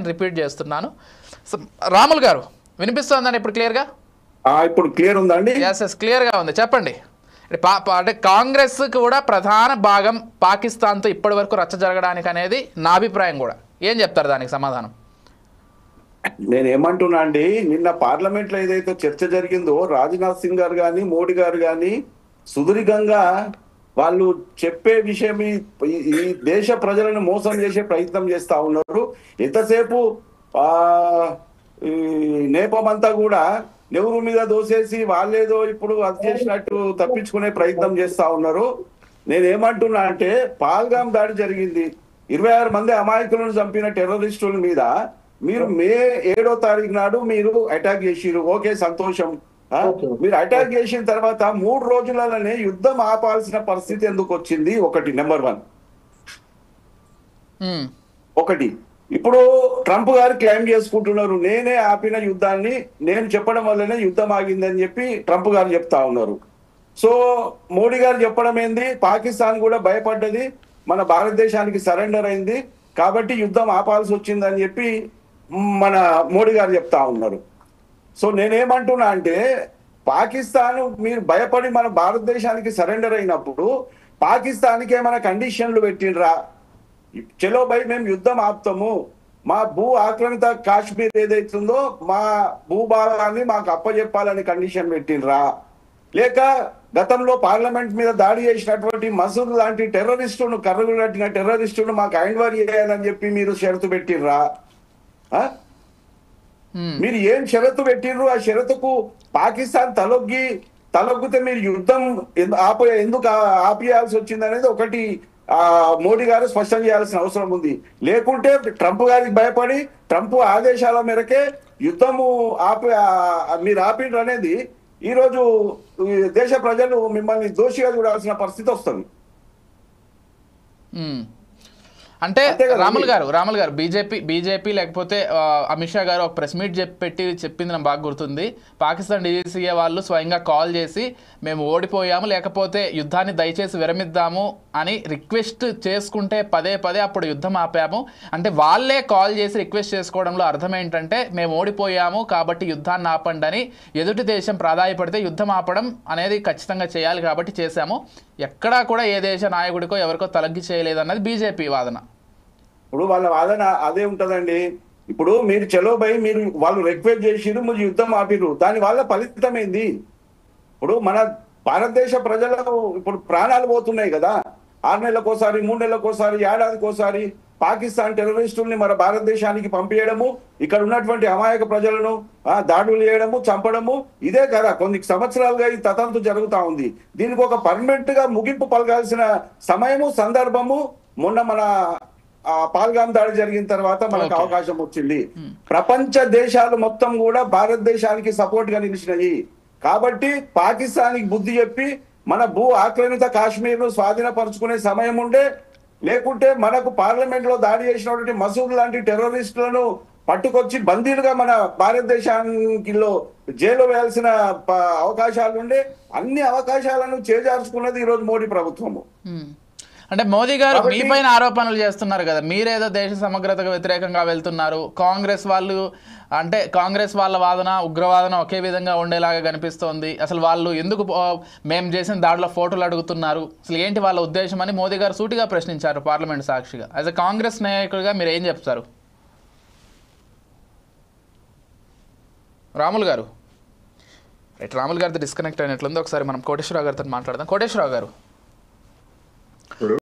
నేను రిపీట్ చేస్తున్నాను. రాములు గారు వినిపిస్తుందండి ఇప్పుడు క్లియర్గా? ఇప్పుడు క్లియర్ ఉందండి? ఎస్ క్లియర్గా ఉంది, చెప్పండి. అంటే కాంగ్రెస్ కూడా ప్రధాన భాగం పాకిస్తాన్తో ఇప్పటి వరకు రచ్చ జరగడానికి అనేది నా అభిప్రాయం కూడా. ఏం చెప్తారు దానికి సమాధానం? నేనేమంటున్నా అండి, నిన్న పార్లమెంట్ లో ఏదైతే చర్చ జరిగిందో రాజ్నాథ్ సింగ్ గారు కానీ మోడీ గారు కానీ సుదీర్ఘంగా వాళ్ళు చెప్పే విషయం ఈ దేశ ప్రజలను మోసం చేసే ప్రయత్నం చేస్తా ఉన్నారు. ఎంతసేపు ఈ నేపమంతా కూడా నెహ్రూ మీద దోసేసి వాళ్ళేదో ఇప్పుడు అది చేసినట్టు తప్పించుకునే ప్రయత్నం చేస్తా ఉన్నారు. నేనేమంటున్నా అంటే పహల్గామ్ దాడి జరిగింది, 26 మంది అమాయకులను చంపిన టెర్రరిస్టుల మీద మీరు మే 7వ తారీఖు నాడు మీరు అటాక్ చేసిరు. ఓకే, సంతోషం. మీరు అటాక్ చేసిన తర్వాత 3 రోజులలోనే యుద్ధం ఆపాల్సిన పరిస్థితి ఎందుకు వచ్చింది? ఒకటి, నెంబర్ 1. ఒకటి, ఇప్పుడు ట్రంప్ గారు క్లెయిమ్ చేసుకుంటున్నారు నేనే ఆపిన యుద్ధాన్ని, నేను చెప్పడం వల్లనే యుద్ధం ఆగిందని చెప్పి ట్రంప్ గారు చెప్తా ఉన్నారు. సో మోడీ గారు చెప్పడం ఏంది, పాకిస్తాన్ కూడా భయపడ్డది, మన భారతదేశానికి సరెండర్ అయింది కాబట్టి యుద్ధం ఆపాల్సి వచ్చిందని చెప్పి మన మోడీ గారు చెప్తా ఉన్నారు. సో నేనేమంటున్నా అంటే పాకిస్తాన్ మీరు భయపడి మన భారతదేశానికి సరెండర్ అయినప్పుడు పాకిస్తాన్కి ఏమైనా కండిషన్లు పెట్టినరా? చలో భయ్ మేము యుద్ధం ఆపుతాము, మా భూ ఆక్రమిత కాశ్మీర్ ఏదైతుందో మా భూభాగాన్ని మాకు అప్పచెప్పాలని కండిషన్ పెట్టినరా? లేక గతంలో పార్లమెంట్ మీద దాడి చేసినటువంటి మసూద్ లాంటి టెర్రరిస్టును, కర్రలు కట్టిన టెర్రరిస్టును మాకు ఎంక్వైరీ చేయాలని చెప్పి మీరు షరతు పెట్టినరా? మీరు ఏం షరతు పెట్టినరు? ఆ షరతుకు పాకిస్తాన్ తలొగ్గితే మీరు యుద్ధం ఎందుకు ఆపియాల్సి వచ్చింది అనేది ఒకటి మోడీ గారు స్పష్టం చేయాల్సిన అవసరం ఉంది. లేకుంటే ట్రంప్ గారికి భయపడి ట్రంప్ ఆదేశాల మేరకే యుద్ధము మీరు ఆపిండ్రు అనేది ఈరోజు దేశ ప్రజలు మిమ్మల్ని దోషిగా చూడాల్సిన పరిస్థితి వస్తుంది. అంటే రాములు గారు బీజేపీ లేకపోతే అమిత్ షా గారు ఒక ప్రెస్ మీట్ చెప్పింది నాకు బాగా గుర్తుంది. పాకిస్తాన్ డీజీసీఏ వాళ్ళు స్వయంగా కాల్ చేసి మేము ఓడిపోయాము, లేకపోతే యుద్ధాన్ని దయచేసి విరమిద్దాము అని రిక్వెస్ట్ చేసుకుంటే పదే అప్పుడు యుద్ధం ఆపాము. అంటే వాళ్ళే కాల్ చేసి రిక్వెస్ట్ చేసుకోవడంలో అర్థం ఏంటంటే మేము ఓడిపోయాము కాబట్టి యుద్ధాన్ని ఆపండి అని. ఎదుటి దేశం ప్రాధాయపడితే యుద్ధం ఆపడం అనేది ఖచ్చితంగా చేయాలి కాబట్టి చేశాము. ఎక్కడా కూడా ఏ దేశ నాయకుడికో ఎవరికో తలగ్గి చేయలేదన్నది బీజేపీ వాదన. ఇప్పుడు వాళ్ళ వాదన అదే ఉంటదండి. ఇప్పుడు మీరు చలో భయ్ మీరు వాళ్ళు రిక్వెస్ట్ చేసిరు, మీరు యుద్ధం ఆపిరు, దాని వల్ల ఫలితం ఏంది? ఇప్పుడు మన భారతదేశ ప్రజలకు ఇప్పుడు ప్రాణాలు పోతున్నాయి కదా, 6 నెలలకోసారి 3 నెలలకోసారి ఏడాదికోసారి పాకిస్తాన్ టెర్రరిస్టుల్ని మన భారతదేశానికి పంపించడము, ఇక్కడ ఉన్నటువంటి అమాయక ప్రజలను దాడులు చేయడము, చంపడము, ఇదే కదా కొన్ని సంవత్సరాలుగా ఈ తతంతు జరుగుతా ఉంది. దీనికి ఒక పర్మనెంట్ గా ముగింపు పలకాల్సిన సమయము సందర్భము మొన్న మన పహల్గామ్ దాడి జరిగిన తర్వాత మనకు అవకాశం వచ్చింది. ప్రపంచ దేశాలు మొత్తం కూడా భారతదేశానికి సపోర్ట్ గా నిలిచినాయి. కాబట్టి పాకిస్తాన్కి బుద్ధి చెప్పి మన భూ ఆక్రమిత కాశ్మీర్ ను స్వాధీనపరుచుకునే సమయం ఉండే, లేకుంటే మనకు పార్లమెంట్ లో దాడి చేసినటువంటి మసూద్ లాంటి టెర్రరిస్టులను పట్టుకొచ్చి బందీలుగా మన భారతదేశానిలో జైలు వేయాల్సిన అవకాశాలు ఉండే. అన్ని అవకాశాలను చేజార్చుకున్నది ఈరోజు మోడీ ప్రభుత్వము. అంటే మోదీ గారు మీ పైన ఆరోపణలు చేస్తున్నారు కదా, మీరేదో దేశ సమగ్రతకు వ్యతిరేకంగా వెళ్తున్నారు, కాంగ్రెస్ వాళ్ళు అంటే కాంగ్రెస్ వాళ్ళ వాదన ఉగ్రవాదన ఒకే విధంగా ఉండేలాగా కనిపిస్తోంది, అసలు వాళ్ళు ఎందుకు మేము చేసిన దాడిలో ఫోటోలు అడుగుతున్నారు, అసలు ఏంటి వాళ్ళ ఉద్దేశం అని మోదీ గారు సూటిగా ప్రశ్నించారు పార్లమెంట్ సాక్షిగా. యాజ్ ఎ కాంగ్రెస్ నాయకుడిగా మీరు ఏం చెప్తారు? రాములు గారు రాములు గారితో డిస్కనెక్ట్ అయినట్లుంది. ఒకసారి మనం కోటేశ్వరరావు గారితో మాట్లాడదాం. కోటేశ్వరరావు గారు